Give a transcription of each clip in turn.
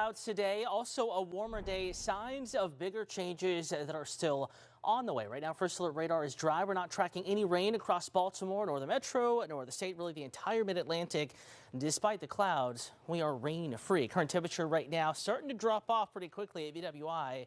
Clouds today, also a warmer day. Signs of bigger changes that are still on the way. Right now, first alert radar is dry. We're not tracking any rain across Baltimore, nor the metro, nor the state, really the entire mid-Atlantic. Despite the clouds, we are rain-free. Current temperature right now starting to drop off pretty quickly at BWI.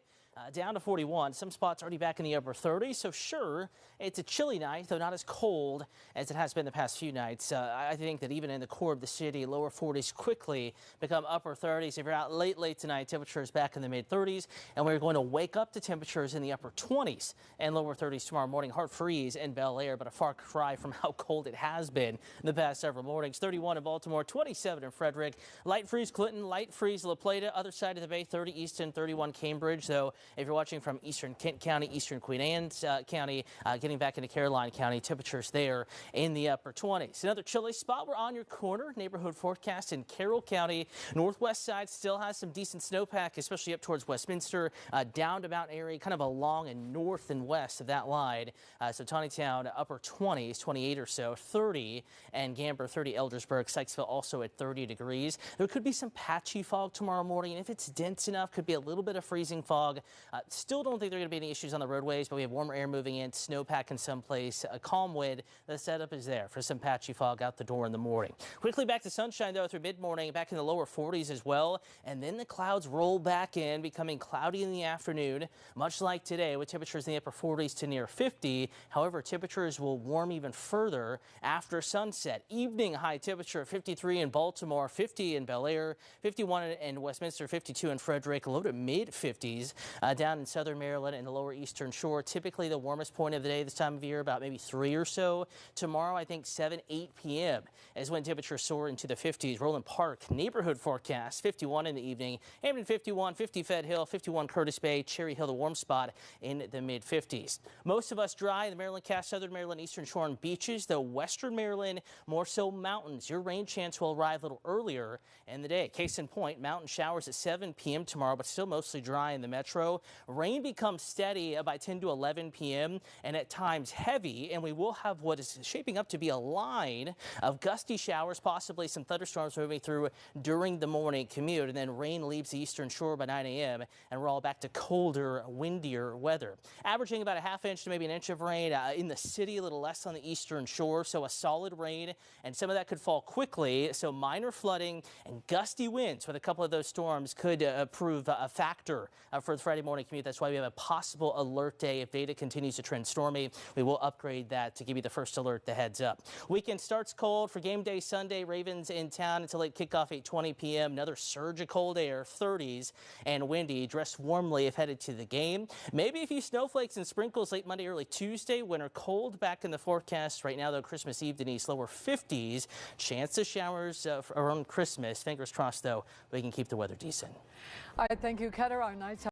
Down to 41. Some spots already back in the upper 30s. So sure, it's a chilly night, though not as cold as it has been the past few nights. I think that even in the core of the city, lower 40s quickly become upper 30s. If you're out late tonight, temperatures back in the mid 30s, and we're going to wake up to temperatures in the upper 20s and lower 30s tomorrow morning. Hard freeze in Bel Air, but a far cry from how cold it has been the past several mornings. 31 in Baltimore, 27 in Frederick, light freeze Clinton, light freeze La Plata, other side of the bay, 30 Easton, 31 Cambridge, though. If you're watching from eastern Kent County, eastern Queen Anne's County, getting back into Caroline County, temperatures there in the upper 20s. Another chilly spot, we're on your corner. Neighborhood forecast in Carroll County. Northwest side still has some decent snowpack, especially up towards Westminster, down to Mountain Airy, kind of along and north and west of that line. So Tawnytown, upper 20s, 28 or so, 30, and Gamber, 30, Eldersburg, Sykesville also at 30 degrees. There could be some patchy fog tomorrow morning, and if it's dense enough, could be a little bit of freezing fog. Still don't think there are going to be any issues on the roadways, but we have warmer air moving in, snowpack in some place, a calm wind. The setup is there for some patchy fog out the door in the morning. Quickly back to sunshine, though, through mid-morning, back in the lower 40s as well. And then the clouds roll back in, becoming cloudy in the afternoon, much like today, with temperatures in the upper 40s to near 50. However, temperatures will warm even further after sunset. Evening high temperature 53 in Baltimore, 50 in Bel Air, 51 in Westminster, 52 in Frederick, low to mid 50s down in southern Maryland and the lower eastern shore. Typically the warmest point of the day this time of year, about maybe 3 or so. Tomorrow, I think 7, 8 p.m. is when temperatures soar into the 50s. Roland Park neighborhood forecast 51 in the evening. Hampton 51, 50 Fed Hill, 51 Curtis Bay, Cherry Hill, the warm spot in the mid 50s. Most of us dry in the Maryland cast, southern Maryland, eastern shore and beaches, though western Maryland more so mountains. Your rain chance will arrive a little earlier in the day. Case in point, mountain showers at 7 p.m. tomorrow, but still mostly dry in the metro. Rain becomes steady by 10 to 11 p.m. and at times heavy, and we will have what is shaping up to be a line of gusty showers, possibly some thunderstorms moving through during the morning commute, and then rain leaves the eastern shore by 9 a.m. and we're all back to colder, windier weather. Averaging about a half inch to maybe an inch of rain in the city, a little less on the eastern shore, so a solid rain, and some of that could fall quickly, so minor flooding and gusty winds with a couple of those storms could prove a factor for the Friday morning commute. That's why we have a possible alert day. If data continues to trend stormy, we will upgrade that to give you the first alert, the heads up. Weekend starts cold for game day Sunday. Ravens in town until late kickoff, 8:20 p.m. Another surge of cold air, 30s and windy. Dress warmly if headed to the game. Maybe a few snowflakes and sprinkles late Monday, early Tuesday. Winter cold back in the forecast. Right now, though, Christmas Eve, Denise, lower 50s. Chance of showers around Christmas. Fingers crossed, though, we can keep the weather decent. All right, thank you, Ketter. Our nights